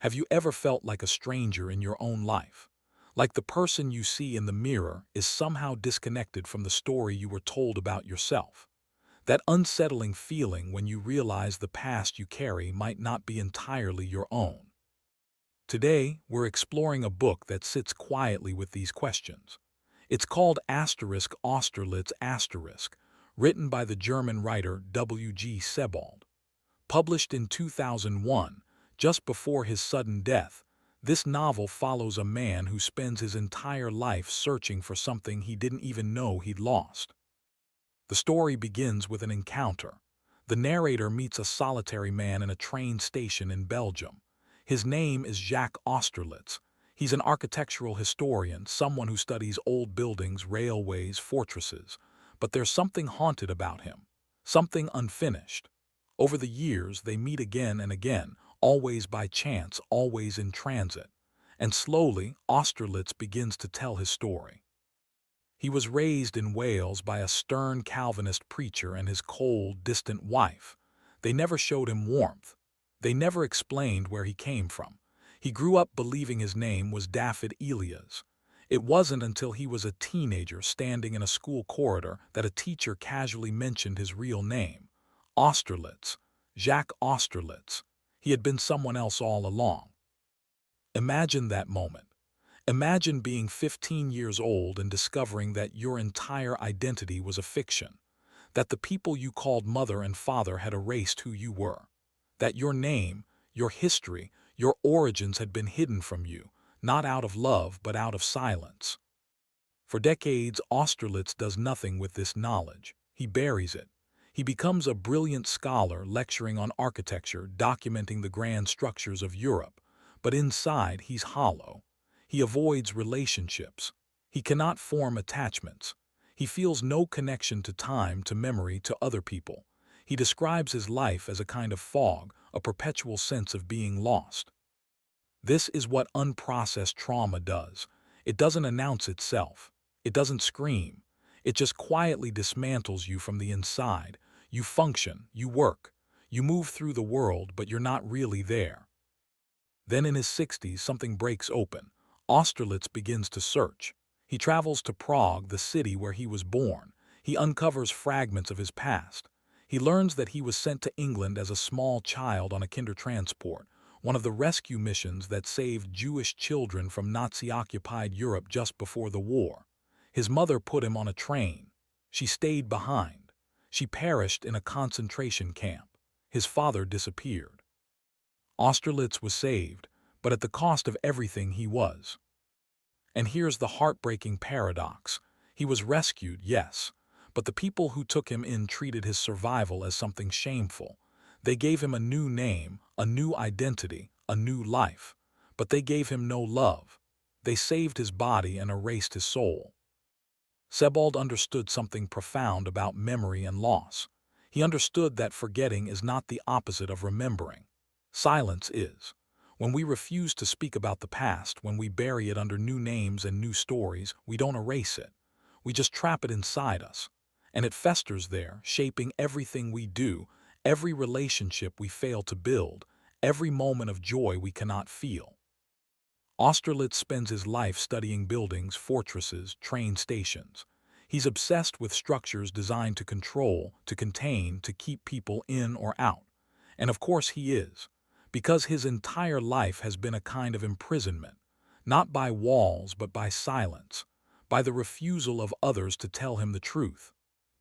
Have you ever felt like a stranger in your own life? Like the person you see in the mirror is somehow disconnected from the story you were told about yourself? That unsettling feeling when you realize the past you carry might not be entirely your own. Today, we're exploring a book that sits quietly with these questions. It's called Austerlitz, written by the German writer W.G. Sebald. Published in 2001, just before his sudden death, this novel follows a man who spends his entire life searching for something he didn't even know he'd lost. The story begins with an encounter. The narrator meets a solitary man in a train station in Belgium. His name is Jacques Austerlitz. He's an architectural historian, someone who studies old buildings, railways, fortresses. But there's something haunted about him, something unfinished. Over the years, they meet again and again, always by chance, always in transit. And slowly, Austerlitz begins to tell his story. He was raised in Wales by a stern Calvinist preacher and his cold, distant wife. They never showed him warmth. They never explained where he came from. He grew up believing his name was David Elias. It wasn't until he was a teenager standing in a school corridor that a teacher casually mentioned his real name. Austerlitz. Jacques Austerlitz. He had been someone else all along. Imagine that moment. Imagine being 15 years old and discovering that your entire identity was a fiction, that the people you called mother and father had erased who you were, that your name, your history, your origins had been hidden from you, not out of love but out of silence. For decades, Austerlitz does nothing with this knowledge. He buries it. He becomes a brilliant scholar lecturing on architecture, documenting the grand structures of Europe, but inside he's hollow. He avoids relationships. He cannot form attachments. He feels no connection to time, to memory, to other people. He describes his life as a kind of fog, a perpetual sense of being lost. This is what unprocessed trauma does. It doesn't announce itself. It doesn't scream. It just quietly dismantles you from the inside. You function, you work, you move through the world, but you're not really there. Then in his 60s, something breaks open. Austerlitz begins to search. He travels to Prague, the city where he was born. He uncovers fragments of his past. He learns that he was sent to England as a small child on a Kindertransport, one of the rescue missions that saved Jewish children from Nazi-occupied Europe just before the war. His mother put him on a train. She stayed behind. She perished in a concentration camp. His father disappeared. Austerlitz was saved, but at the cost of everything he was. And here's the heartbreaking paradox. He was rescued, yes, but the people who took him in treated his survival as something shameful. They gave him a new name, a new identity, a new life, but they gave him no love. They saved his body and erased his soul. Sebald understood something profound about memory and loss. He understood that forgetting is not the opposite of remembering. Silence is. When we refuse to speak about the past, when we bury it under new names and new stories, we don't erase it. We just trap it inside us. And it festers there, shaping everything we do, every relationship we fail to build, every moment of joy we cannot feel. Austerlitz spends his life studying buildings, fortresses, train stations. He's obsessed with structures designed to control, to contain, to keep people in or out. And of course he is, because his entire life has been a kind of imprisonment, not by walls but by silence, by the refusal of others to tell him the truth,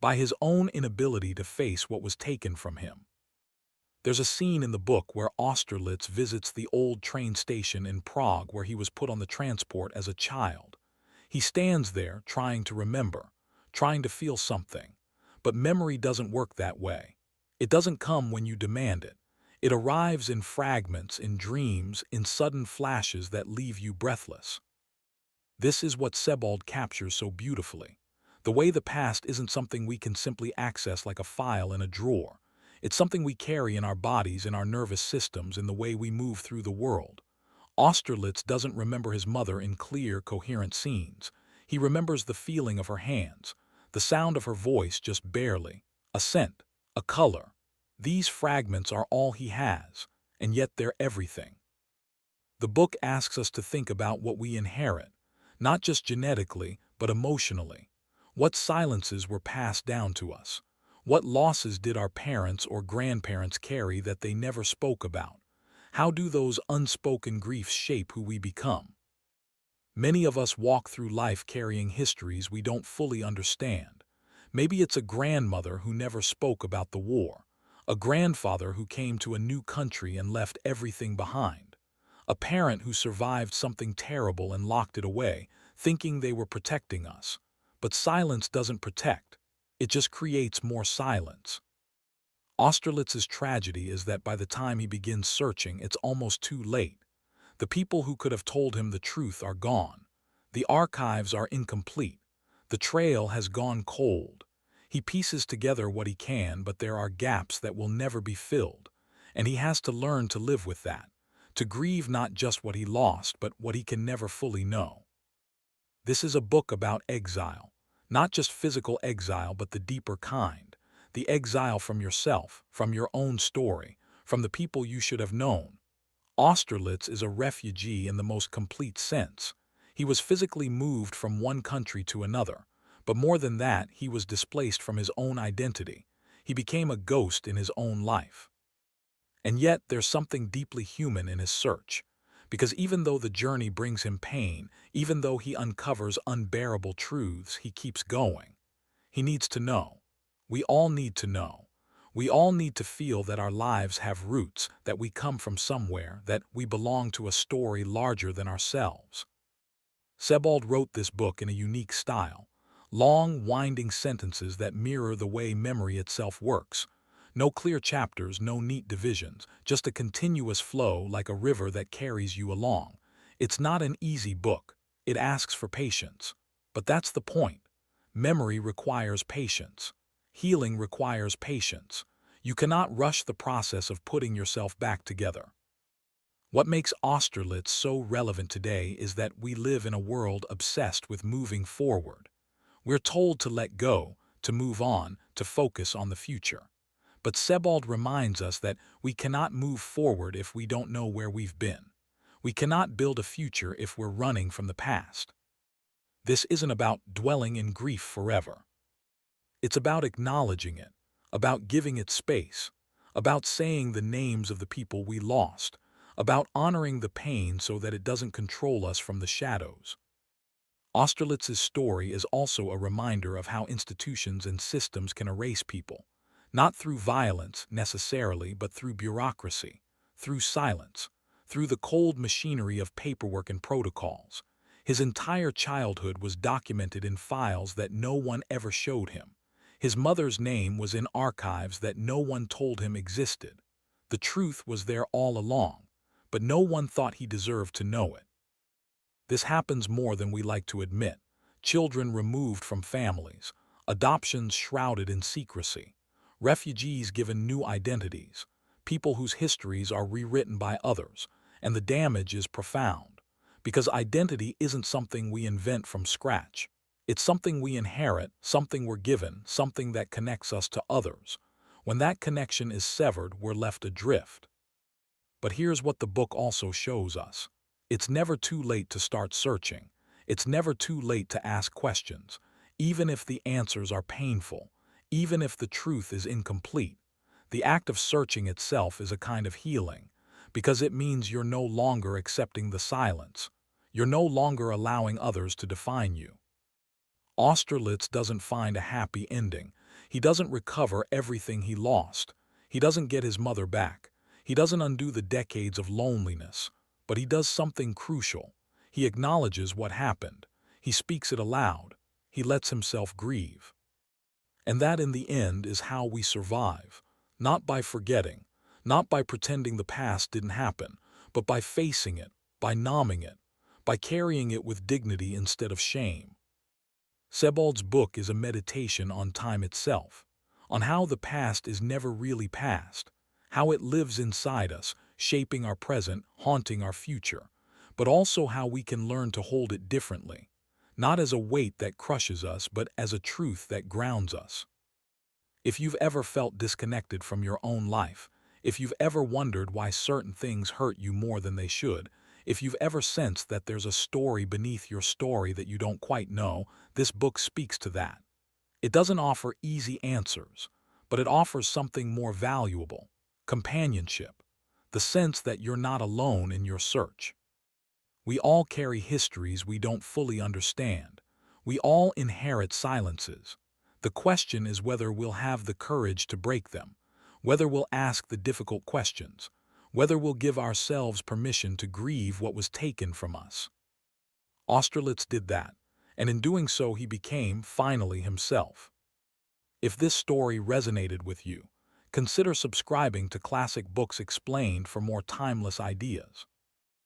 by his own inability to face what was taken from him. There's a scene in the book where Austerlitz visits the old train station in Prague where he was put on the transport as a child. He stands there trying to remember, trying to feel something. But memory doesn't work that way. It doesn't come when you demand it. It arrives in fragments, in dreams, in sudden flashes that leave you breathless. This is what Sebald captures so beautifully. The way the past isn't something we can simply access like a file in a drawer. It's something we carry in our bodies, in our nervous systems, in the way we move through the world. Austerlitz doesn't remember his mother in clear, coherent scenes. He remembers the feeling of her hands, the sound of her voice just barely, a scent, a color. These fragments are all he has, and yet they're everything. The book asks us to think about what we inherit, not just genetically, but emotionally. What silences were passed down to us? What losses did our parents or grandparents carry that they never spoke about? How do those unspoken griefs shape who we become? Many of us walk through life carrying histories we don't fully understand. Maybe it's a grandmother who never spoke about the war, a grandfather who came to a new country and left everything behind, a parent who survived something terrible and locked it away, thinking they were protecting us. But silence doesn't protect. It just creates more silence. Austerlitz's tragedy is that by the time he begins searching, it's almost too late. The people who could have told him the truth are gone. The archives are incomplete. The trail has gone cold. He pieces together what he can, but there are gaps that will never be filled. And he has to learn to live with that, to grieve not just what he lost, but what he can never fully know. This is a book about exile, not just physical exile, but the deeper kind. The exile from yourself, from your own story, from the people you should have known. Austerlitz is a refugee in the most complete sense. He was physically moved from one country to another, but more than that, he was displaced from his own identity. He became a ghost in his own life. And yet, there's something deeply human in his search, because even though the journey brings him pain, even though he uncovers unbearable truths, he keeps going. He needs to know. We all need to know. We all need to feel that our lives have roots, that we come from somewhere, that we belong to a story larger than ourselves. Sebald wrote this book in a unique style, long, winding sentences that mirror the way memory itself works. No clear chapters, no neat divisions, just a continuous flow like a river that carries you along. It's not an easy book. It asks for patience. But that's the point. Memory requires patience. Healing requires patience. You cannot rush the process of putting yourself back together. What makes Austerlitz so relevant today is that we live in a world obsessed with moving forward. We're told to let go, to move on, to focus on the future. But Sebald reminds us that we cannot move forward if we don't know where we've been. We cannot build a future if we're running from the past. This isn't about dwelling in grief forever. It's about acknowledging it, about giving it space, about saying the names of the people we lost, about honoring the pain so that it doesn't control us from the shadows. Austerlitz's story is also a reminder of how institutions and systems can erase people, not through violence necessarily, but through bureaucracy, through silence, through the cold machinery of paperwork and protocols. His entire childhood was documented in files that no one ever showed him. His mother's name was in archives that no one told him existed. The truth was there all along, but no one thought he deserved to know it. This happens more than we like to admit. Children removed from families, adoptions shrouded in secrecy, refugees given new identities, people whose histories are rewritten by others, and the damage is profound. Because identity isn't something we invent from scratch. It's something we inherit, something we're given, something that connects us to others. When that connection is severed, we're left adrift. But here's what the book also shows us. It's never too late to start searching. It's never too late to ask questions, even if the answers are painful, even if the truth is incomplete. The act of searching itself is a kind of healing, because it means you're no longer accepting the silence. You're no longer allowing others to define you. Austerlitz doesn't find a happy ending. He doesn't recover everything he lost. He doesn't get his mother back. He doesn't undo the decades of loneliness. But he does something crucial. He acknowledges what happened. He speaks it aloud. He lets himself grieve. And that, in the end, is how we survive. Not by forgetting, not by pretending the past didn't happen, but by facing it, by numbing it, by carrying it with dignity instead of shame. Sebald's book is a meditation on time itself, on how the past is never really past, how it lives inside us, shaping our present, haunting our future, but also how we can learn to hold it differently, not as a weight that crushes us, but as a truth that grounds us. If you've ever felt disconnected from your own life, if you've ever wondered why certain things hurt you more than they should, If you've ever sensed that there's a story beneath your story that you don't quite know, this book speaks to that. It doesn't offer easy answers, but it offers something more valuable: companionship, the sense that you're not alone in your search. We all carry histories we don't fully understand. We all inherit silences. The question is whether we'll have the courage to break them, whether we'll ask the difficult questions, whether we'll give ourselves permission to grieve what was taken from us. Austerlitz did that, and in doing so he became, finally, himself. If this story resonated with you, consider subscribing to Classic Books Explained for more timeless ideas.